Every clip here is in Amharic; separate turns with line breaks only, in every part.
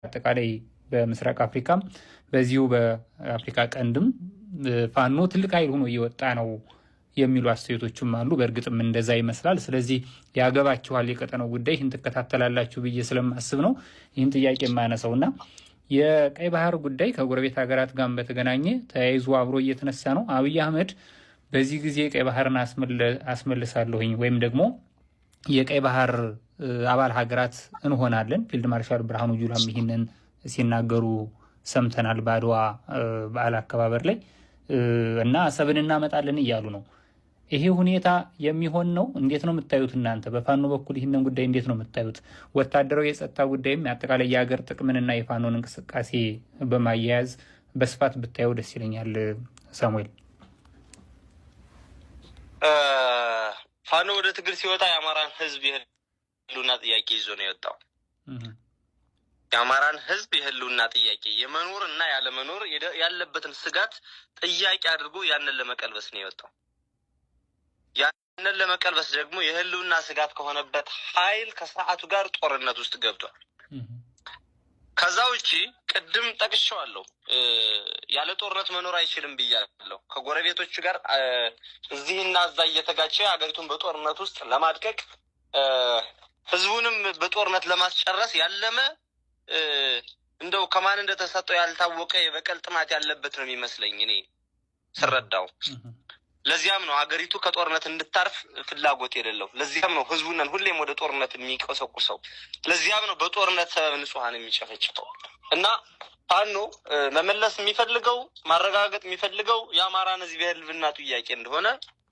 አጠቃላይ በምስራቅ አፍሪካም በዚሁ በአፍሪካ ቀንድም ፋኖ ትልቅ ኃይል ሆኖ እየወጣ ነው የሚሉ አስተያየቶችም አሉ። በእርግጥም እንደዛ ይመስላል። ስለዚህ ያገባችኋል የቀጠናው ጉዳይ ይህን ትከታተላላችሁ ብዬ ስለማስብ ነው ይህን ጥያቄ የማነሳውና የቀይ ባህር ጉዳይ ከጎረቤት ሀገራት ጋር በተገናኘ ተያይዞ አብሮ እየተነሳ ነው። አብይ አህመድ በዚህ ጊዜ ቀይ ባህርን አስመልሳለሁኝ ወይም ደግሞ የቀይ ባህር አባል ሀገራት እንሆናለን ፊልድ ማርሻል ብርሃኑ ጁላም ይህንን ሲናገሩ ሰምተናል በአድዋ በዓል አከባበር ላይ እና አሰብን እናመጣለን እያሉ ነው። ይሄ ሁኔታ የሚሆን ነው? እንዴት ነው የምታዩት እናንተ በፋኖ በኩል ይህንን ጉዳይ እንዴት ነው የምታዩት? ወታደራዊ የጸጥታ ጉዳይም አጠቃላይ የሀገር ጥቅምንና የፋኖን እንቅስቃሴ በማያያዝ በስፋት ብታየው ደስ ይለኛል። ሳሙኤል፣
ፋኖ ወደ ትግል ሲወጣ የአማራን ሕዝብ የህልውና ጥያቄ ይዞ ነው የወጣው። የአማራን ሕዝብ የህልውና ጥያቄ የመኖር እና ያለመኖር ያለበትን ስጋት ጥያቄ አድርጎ ያንን ለመቀልበስ ነው የወጣው። ያንን ለመቀልበስ ደግሞ የህልውና ስጋት ከሆነበት ኃይል ከሰዓቱ ጋር ጦርነት ውስጥ ገብቷል። ከዛ ውጪ ቅድም ጠቅሼዋለሁ፣ ያለ ጦርነት መኖር አይችልም ብያለሁ። ከጎረቤቶቹ ጋር እዚህና እዛ እየተጋጨ ሀገሪቱን በጦርነት ውስጥ ለማድቀቅ ህዝቡንም በጦርነት ለማስጨረስ ያለመ እንደው ከማን እንደተሰጠው ያልታወቀ የበቀል ጥማት ያለበት ነው የሚመስለኝ እኔ ስረዳው። ለዚያም ነው ሀገሪቱ ከጦርነት እንድታርፍ ፍላጎት የሌለው። ለዚያም ነው ህዝቡን ሁሌም ወደ ጦርነት የሚቀሰቁሰው። ለዚያም ነው በጦርነት ሰበብ ንጹሃን የሚጨፈጭፈው። እና ፋኖ መመለስ የሚፈልገው ማረጋገጥ የሚፈልገው የአማራን ህዝብ የህልውና ጥያቄ እንደሆነ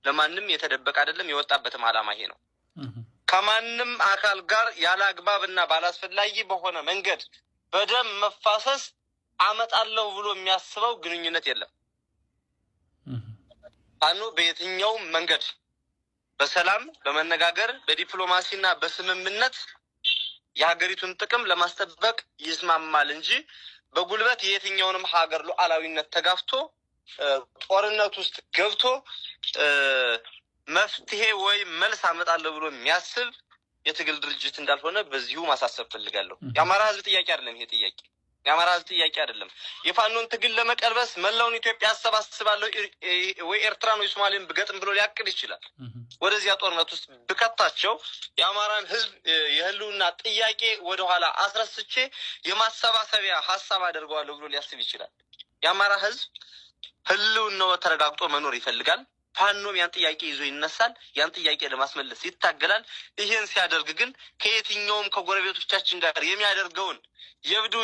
ለማንም የተደበቀ አይደለም። የወጣበትም ዓላማ ይሄ ነው። ከማንም አካል ጋር ያለ አግባብና ባላስፈላጊ በሆነ መንገድ በደም መፋሰስ አመጣለሁ ብሎ የሚያስበው ግንኙነት የለም። ፋኖ በየትኛውም መንገድ በሰላም በመነጋገር በዲፕሎማሲና በስምምነት የሀገሪቱን ጥቅም ለማስጠበቅ ይስማማል እንጂ በጉልበት የየትኛውንም ሀገር ሉዓላዊነት ተጋፍቶ ጦርነት ውስጥ ገብቶ መፍትሄ ወይም መልስ አመጣለሁ ብሎ የሚያስብ የትግል ድርጅት እንዳልሆነ በዚሁ ማሳሰብ ፈልጋለሁ። የአማራ ህዝብ ጥያቄ አይደለም ይሄ ጥያቄ። የአማራ ህዝብ ጥያቄ አይደለም። የፋኖን ትግል ለመቀልበስ መላውን ኢትዮጵያ አሰባስባለሁ ወይ ኤርትራን ወይ ሶማሌን ብገጥም ብሎ ሊያቅድ ይችላል። ወደዚያ ጦርነት ውስጥ ብከታቸው የአማራን ህዝብ የህልውና ጥያቄ ወደኋላ አስረስቼ የማሰባሰቢያ ሀሳብ አደርገዋለሁ ብሎ ሊያስብ ይችላል። የአማራ ህዝብ ህልውናው ተረጋግጦ መኖር ይፈልጋል። ፋኖም ያን ጥያቄ ይዞ ይነሳል። ያን ጥያቄ ለማስመለስ ይታገላል። ይሄን ሲያደርግ ግን ከየትኛውም ከጎረቤቶቻችን ጋር የሚያደርገውን የብዱ